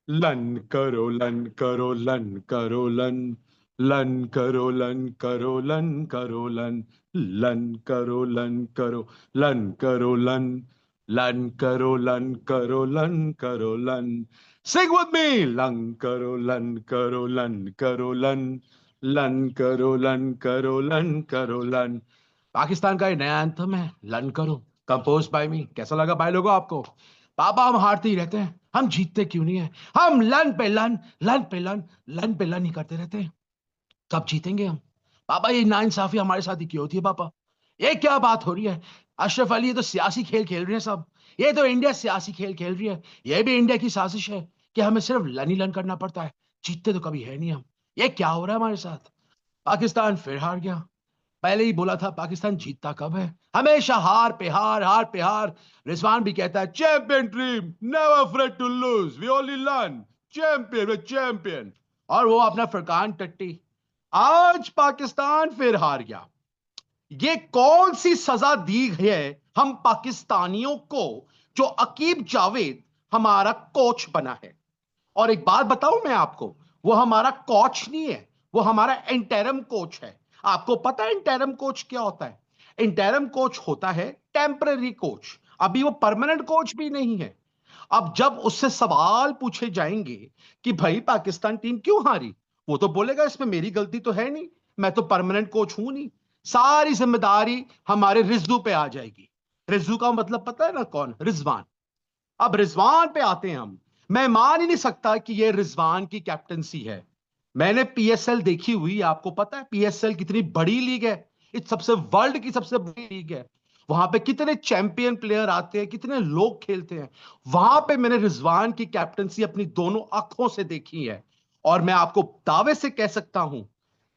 लन करो लन करो लन करो लन लन करो लन करो लन करो लन लन करो लन करो लन करो लन लन करो लन करो लन करो लन Sing with me. लन करो लन करो लन करो लन लन करो लन करो लन करो लन। पाकिस्तान का ये नया एंथम है लन करो, कंपोज बाय मी। कैसा लगा भाई लोगों आपको? पापा हम हारते ही रहते हैं, हम जीतते क्यों नहीं है? हम लन पे लन, लन पे लन, लन पे लन ही करते रहते हैं। कब जीतेंगे हम? पापा ये नाइंसाफी हमारे साथ ही क्यों होती है पापा? ये क्या बात हो रही है? अशरफ अली ये तो सियासी खेल खेल रहे हैं सब। ये तो इंडिया सियासी खेल खेल रही है। ये भी इंडिया की साजिश है कि हमें सिर्फ लन ही लन करना पड़ता है, जीतते तो कभी है नहीं हम। ये क्या हो रहा है हमारे साथ? पाकिस्तान फिर हार गया। पहले ही बोला था पाकिस्तान जीतता कब है? हमेशा हार पे हार, हार पे हार। रिजवान भी कहता है champion team never afraid to lose, we only learn, champion way champion. और वो अपना फरकान टट्टी। आज पाकिस्तान फिर हार गया। ये कौन सी सजा दी है हम पाकिस्तानियों को जो अकीब जावेद हमारा कोच बना है? और एक बात बताऊं मैं आपको, वो हमारा कोच नहीं है, वो हमारा इंटरम कोच है। आपको पता है इंटरम कोच क्या होता है? इंटरम कोच होता है टेम्पररी कोच। अभी वो परमानेंट कोच भी नहीं है। अब जब उससे सवाल पूछे जाएंगे कि भाई पाकिस्तान टीम क्यों हारी, वो तो बोलेगा इसमें मेरी गलती तो है नहीं, मैं तो परमानेंट कोच हूं नहीं। सारी जिम्मेदारी हमारे रिजू पे आ जाएगी। रिजू का मतलब पता है ना कौन? रिजवान। अब रिजवान पे आते हैं हम। मैं मान ही नहीं सकता कि ये रिजवान की कैप्टनसी है। मैंने पीएसएल देखी हुई, आपको पता है पीएसएल कितनी बड़ी लीग है? इस सबसे वर्ल्ड की सबसे बड़ी लीग है। वहां पे कितने चैंपियन प्लेयर आते हैं, कितने लोग खेलते हैं। वहां पे मैंने रिजवान की कैप्टनसी अपनी दोनों आंखों से देखी है। और मैं आपको दावे से कह सकता हूं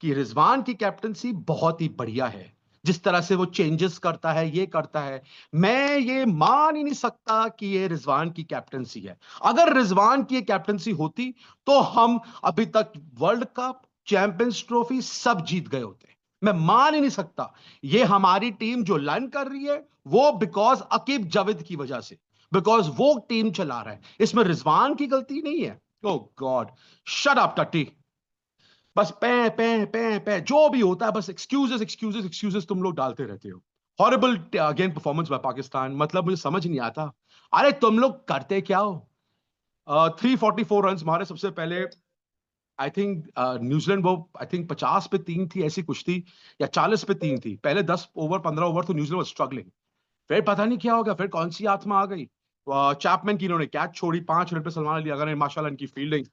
कि रिजवान की कैप्टनसी बहुत ही बढ़िया है। जिस तरह से वो चेंजेस करता है, ये करता है, मैं ये मान ही नहीं सकता कि ये रिजवान की कैप्टनसी है। अगर रिजवान की ये कैप्टनसी होती तो हम अभी तक वर्ल्ड कप, चैंपियंस ट्रॉफी सब जीत गए होते। मैं मान ही नहीं सकता। ये हमारी टीम जो लर्न कर रही है वो बिकॉज अकीब जावेद की वजह से, बिकॉज वो टीम चला रहा है, इसमें रिजवान की गलती नहीं है। ओ गॉड, शट अप टट्टी। बस पे पे पे पे जो भी होता है बस एक्सक्यूजेस एक्सक्यूजेस एक्सक्यूजेस तुम लोग डालते रहते हो। Horrible again performance by Pakistan, मतलब मुझे समझ नहीं आता। अरे तुम लोग करते क्या हो? 344 रन मारे सबसे पहले। आई थिंक न्यूजीलैंड वो आई थिंक 50 पे 3 थी, ऐसी कुछ थी, या 40 पे 3 थी। पहले 10 ओवर 15 ओवर तो न्यूजीलैंड स्ट्रगलिंग। फिर पता नहीं क्या हो गया, फिर कौन सी आत्मा आ गई। चैपमैन की इन्होंने कैच छोड़ी 5 रन पे, सलमान अली अगर ने माशाल्लाह इनकी फील्डिंग,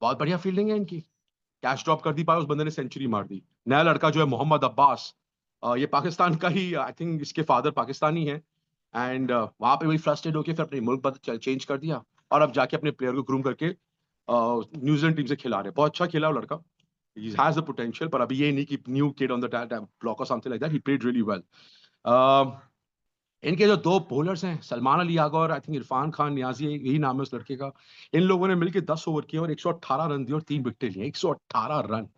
बहुत बढ़िया फील्डिंग है इनकी। कैच ड्रॉप कर दी पाया, उस बंदे ने सेंचुरी मार दी। नया लड़का जो है मोहम्मद अब्बास, ये पाकिस्तान का ही, आई थिंक इसके फादर पाकिस्तानी है। एंड वहां पे वही फ्रस्ट्रेट होकर फिर अपने मुल्क पर चेंज कर दिया। और अब जाके अपने प्लेयर को ग्रूम करके न्यूजीलैंड टीम से खिला रहे। बहुत अच्छा खेला वो लड़का, ही हैज द पोटेंशियल। पर अभी ये नहीं कि new kid on the block और something like that, he played really well. इनके जो दो बॉलर्स हैं सलमान अली आगा और आई थिंक इरफान खान नियाजी, यही नाम है उस लड़के का। इन लोगों ने मिलकर 10 ओवर किए और 118 रन दिए और 3 विकेट लिए। 118 रन।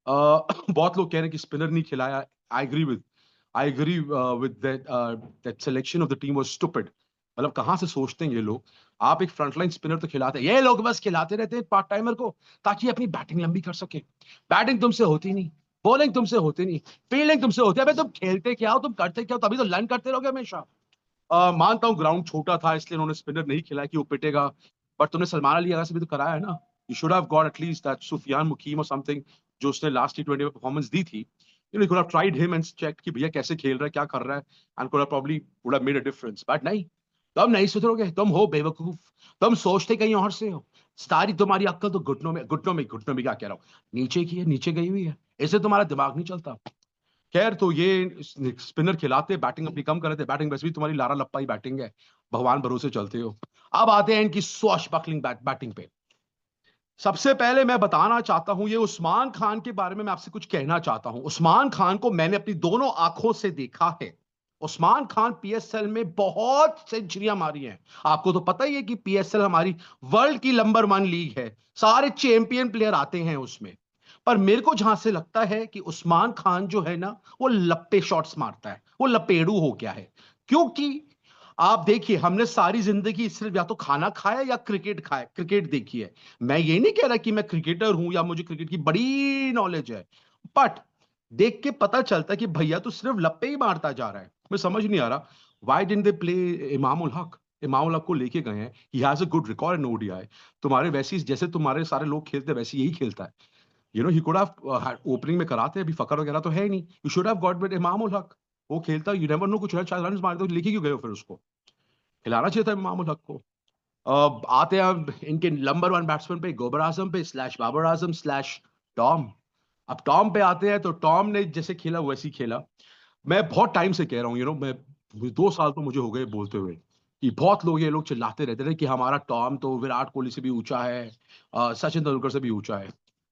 बहुत लोग कह रहे हैं कि स्पिनर नहीं खिलाया। I agree with that selection of the team was stupid. मतलब कहाँ से सोचते हैं ये लोग? आप एक फ्रंटलाइन स्पिनर तो खिलाते हैं, ये लोग बस खिलाते रहते हैं पार्ट टाइमर को ताकि अपनी बैटिंग लंबी कर सके। बैटिंग तुमसे होती नहीं, बॉलिंग तुमसे होती नहीं, फील्डिंग तुमसे होती है। अबे तुम खेलते क्या हो, तुम करते क्या हो? तभी तो लर्न करते रहोगे हमेशा। मानता हूँ ग्राउंड छोटा था इसलिए उन्होंने स्पिनर नहीं खिलाया कि वो पिटेगा। बट तुमने सलमान अली अगा से भी तो कराया है ना। You should have got at least that Sufiyan Muqeem और समथिंग, जो उसने लास्ट T20 में परफॉर्मेंस दी थी। You could have tried him and check कि भैया कैसे खेल रहा है, क्या कर रहा है, and could have probably would have made a difference. But नहीं, तुम नहीं सुधरोगे, तुम हो बेवकूफ। तुम सोचते कहीं और से हो। सारी तुम्हारी अक्ल तो घुटनों में क्या कह रहा हूँ, नीचे की है, नीचे गई हुई है। इससे तुम्हारा दिमाग नहीं चलता। खैर, तो ये स्पिनर खिलाते, बैटिंग अपनी कम कर रहे थे। बैटिंग वैसे भी तुम्हारी लारा लप्पा ही बैटिंग है, भगवान भरोसे चलते हो। अब आते हैं इनकी स्वॉश बकलिंग बैटिंग पे। सबसे पहले मैं बताना चाहता हूं, ये उस्मान खान के बारे में मैं आपसे कुछ कहना चाहता हूं। उस्मान खान को मैंने अपनी दोनों आंखों से देखा है। उस्मान खान पीएसएल में बहुत सेंचुरियां मारी हैं। आपको तो पता ही है कि पीएसएल हमारी वर्ल्ड की नंबर 1 लीग है, सारे चैंपियन प्लेयर आते हैं उसमें। पर मेरे को जहां से लगता है कि उस्मान खान जो है ना, वो लप्पे शॉट्स मारता है, वो लपेड़ू हो गया है। क्योंकि आप देखिए, हमने सारी जिंदगी सिर्फ या तो खाना खाया या क्रिकेट खाया, क्रिकेट देखी है। मैं ये नहीं कह रहा कि मैं क्रिकेटर हूं या मुझे क्रिकेट की बड़ी नॉलेज है, बट देख के पता चलता है कि भैया तो सिर्फ लप्पे ही मारता जा रहा है। मैं समझ नहीं आ रहा why didn't they play Imamul Haq. Imamul Haq को लेके गए हैं, he has a good record in ODI. तुम्हारे वैसी जैसे तुम्हारे सारे लोग खेलते हैं वैसे यही खेलता है। ही कुड हैव ओपनिंग में कराते, अभी फकर वगैरह तो है ही नहीं। You should have got with Imamul Haq. वो खेलता, यू नेवर नो, कुछ रन मार दो, लेके क्यों गए हो फिर उसको? खिलाना चाहिए था इमामुल हक को। अब आते हैं अब इनके नंबर वन बैट्समैन पे, गोबर आजम पे slash Babar Azam slash Tom. अब टॉम पे आते हैं, तो टॉम ने जैसे खेला वैसे ही खेला। मैं बहुत टाइम से कह रहा हूँ, मैं 2 साल तो मुझे हो गए बोलते हुए कि बहुत लोग ये लोग चिल्लाते रहते थे कि हमारा टॉम तो विराट कोहली से भी ऊंचा है, सचिन तेंदुलकर से भी ऊंचा है।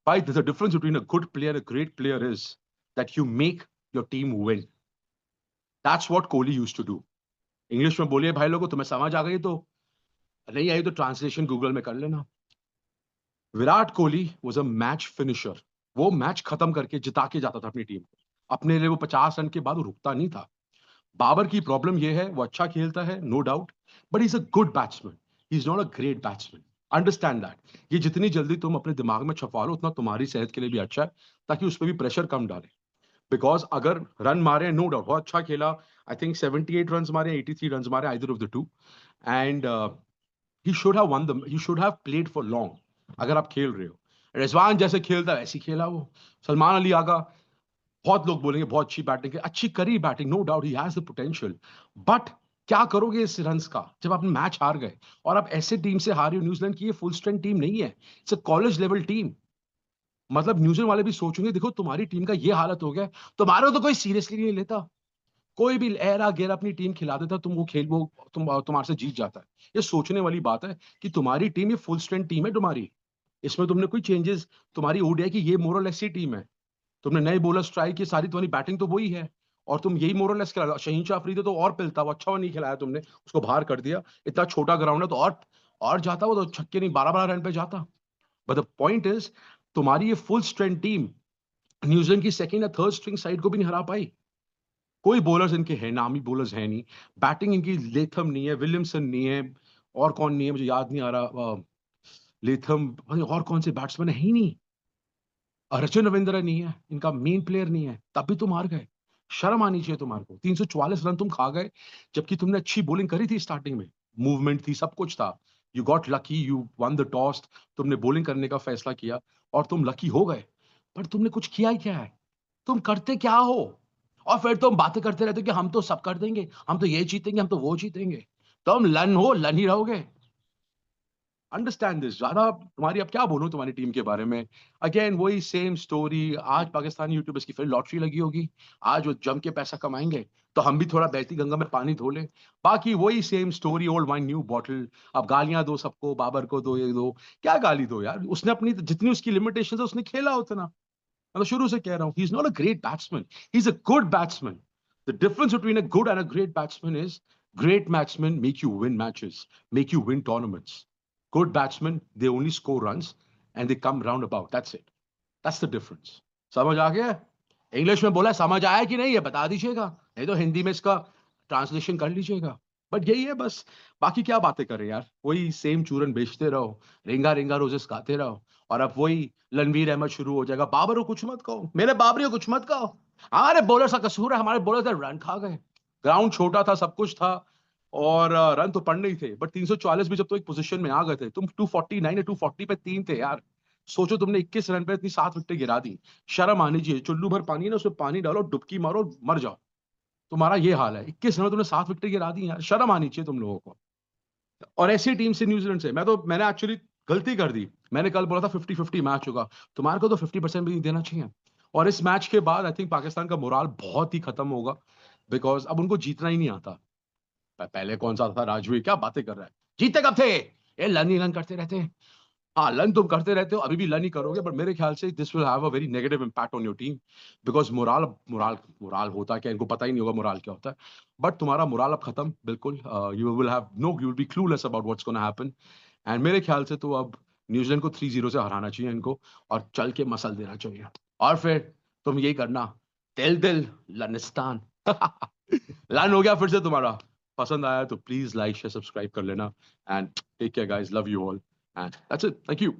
भाई, the difference between a good player, a great player is that you make your team win. That's what Kohli used to do. English में बोलिए भाई लोगों, तुम्हें समझ आ गई तो, नहीं आई तो ट्रांसलेशन गूगल में कर लेना। Virat Kohli was a match finisher. वो मैच खत्म करके जिता के जाता था अपनी टीम को। अपने लिए वो 50 रन के बाद वो रुकता नहीं था। बाबर की प्रॉब्लम ये है, वो अच्छा खेलता है no doubt, but is a good batsman, he is not a great batsman. Understand that. ये जितनी जल्दी तुम अपने दिमाग में छपा लो उतना तुम्हारी सेहत के लिए भी अच्छा है, ताकि उस पर भी प्रेशर कम डाले। बिकॉज अगर रन मारे, नो डाउट बहुत अच्छा खेला, आई थिंक 78 रन मारे, 83 रन मारे, either of the two. And he should have one the he should have played for long. अगर आप खेल रहे हो, रिजवान जैसे खेलता है वैसे ही खेला वो। सलमान अली आगा, बहुत लोग बोलेंगे बहुत अच्छी बैटिंग की, अच्छी करी batting, no doubt he has the potential, but क्या करोगे इस रन्स का जब आप मैच हार गए? और आप ऐसे टीम से हारे हो, न्यूजीलैंड की ये फुल स्ट्रेंथ टीम नहीं है, it's a college level team. मतलब न्यूजीलैंड वाले भी सोचेंगे, देखो तुम्हारी टीम का ये हालत हो गया, तुम्हारे तो कोई सीरियसली नहीं लेता। कोई भी एरा गेरा अपनी टीम खिला देता, तुम वो खेल, वो तुम्हारे से जीत जाता है। ये सोचने वाली बात है कि तुम्हारी टीम ये फुल स्ट्रेंथ टीम है तुम्हारी। इसमें तुमने कोई चेंजेस, तुम्हारी ओडीआई की ये मोरल ऐसी टीम है। तुमने नए बॉलर ट्राई किए, सारी तुम्हारी बैटिंग तो वही है, और तुम यही मोरलेस खिला। शहीन शाह अफरीदी तो और पिलता, वो अच्छा वो नहीं खिलाया तुमने, उसको बाहर कर दिया। इतना छोटा ग्राउंड है तो और जाता, वो तो छक्के नहीं 12-12 रन पे जाता। बट द पॉइंट इज, तुम्हारी ये फुल स्ट्रेंथ टीम न्यूजीलैंड की सेकंड या थर्ड स्ट्रिंग साइड को भी नहीं हरा पाई। कोई बॉलर्स इनके हैं, नामी बॉलर्स है नहीं। बैटिंग इनकी लेथम नहीं है, विलियमसन नहीं है, और कौन नहीं है मुझे याद नहीं आ रहा, लेथम, और कौन से बैट्समैन है ही नहीं। रचिन रविंद्र नहीं है, इनका मेन प्लेयर नहीं है, तब भी तुम हार गए। शर्म आनी चाहिए तुम्हारे को। 344 रन तुम खा गए, जबकि तुमने अच्छी बॉलिंग करी थी स्टार्टिंग में, मूवमेंट थी, सब कुछ था। You got lucky, you one the toss, तुमने बॉलिंग करने का फैसला किया और तुम लकी हो गए। पर तुमने कुछ किया ही क्या है? तुम करते क्या हो? और फिर तुम बातें करते रहते हो कि हम तो सब कर देंगे, हम तो ये जीतेंगे, हम तो वो जीतेंगे। तुम लन हो, लन ही रहोगे। Understand this. ज्यादा तुम्हारी अब क्या बोलूं तुम्हारी टीम के बारे में। अगेन वही सेम स्टोरी। आज पाकिस्तानी यूट्यूबर्स की फिर लॉटरी लगी होगी, आज वो जम के पैसा कमाएंगे, तो हम भी थोड़ा बहती गंगा में पानी धो लें। बाकी वही same story, old wine new bottle. अब गालियां दो सबको, बाबर को दो, ये दो, क्या गाली दो यार? उसने अपनी जितनी उसकी लिमिटेशन है उसने खेला उतना। मैं तो शुरू से कह रहा हूँ, ही is not a great batsman, he is a good batsman. The difference between a good and a great batsman is, great batsmen make you win matches, make you win tournaments. Good batsmen, they only score runs and they come round about. That's it. That's the difference. समझ आ गया? English में बोला, समझ आया कि नहीं ये बता दीजिएगा, नहीं तो हिंदी में इसका ट्रांसलेशन कर लीजिएगा। बट यही है बस। बाकी क्या बातें करें यार, वही सेम चूरन बेचते रहो, रिंगा रिंगा रोजेस गाते रहो, और अब वही रणवीर अहमद शुरू हो जाएगा, बाबर को कुछ मत कहो, मेरे बाबरी को कुछ मत कहो, हमारे बॉलर का कसूर है, हमारे बॉलर रन खा गए। ग्राउंड छोटा था, सब कुछ था, और रन तो पड़ने ही थे, बट 340 भी जब तो एक पोजीशन में आ गए थे, तुम 249 या 240 पे 3 थे यार। सोचो तुमने 21 रन पे इतनी 7 विकेट गिरा दी। शर्म आनी चाहिए। चुल्लू भर पानी है ना, उसमें पानी डालो, डुबकी मारो, मर जाओ। तुम्हारा ये हाल है, 21 रन में तुमने 7 विकेट गिरा दी यार, शर्म आनी चाहिए तुम लोगों को। और ऐसी टीम से, न्यूजीलैंड से, मैंने एक्चुअली गलती कर दी। मैंने कल बोला था 50-50 मैच होगा, तुम्हारे को तो 50% भी नहीं देना चाहिए। और इस मैच के बाद आई थिंक पाकिस्तान का मोराल बहुत ही खत्म होगा, बिकॉज अब उनको जीतना ही नहीं आता। पहले कौन सा था, राजवी क्या बातें कर रहा है, जीते कब थे, ये लन ही लन करते रहते हैं। हाँ, लन तुम करते रहते हो, अभी भी लन ही करोगे, बट मेरे ख्याल से this will have a very negative impact on your team. Because morale morale morale होता क्या, इनको पता ही नहीं होगा मोराल क्या होता है। बट तुम्हारा मोराल अब खत्म बिल्कुल। You will have no, you will be clueless about what's gonna happen. And मेरे ख्याल से तो अब न्यूजीलैंड को 3-0 से हराना चाहिए इनको, और चल के मसल देना चाहिए। और फिर तुम यही करना, दिल दिल लनिस्तान लन हो गया फिर से तुम्हारा। पसंद आया तो प्लीज लाइक शेयर सब्सक्राइब कर लेना, and take care guys, love you all, and that's it, thank you.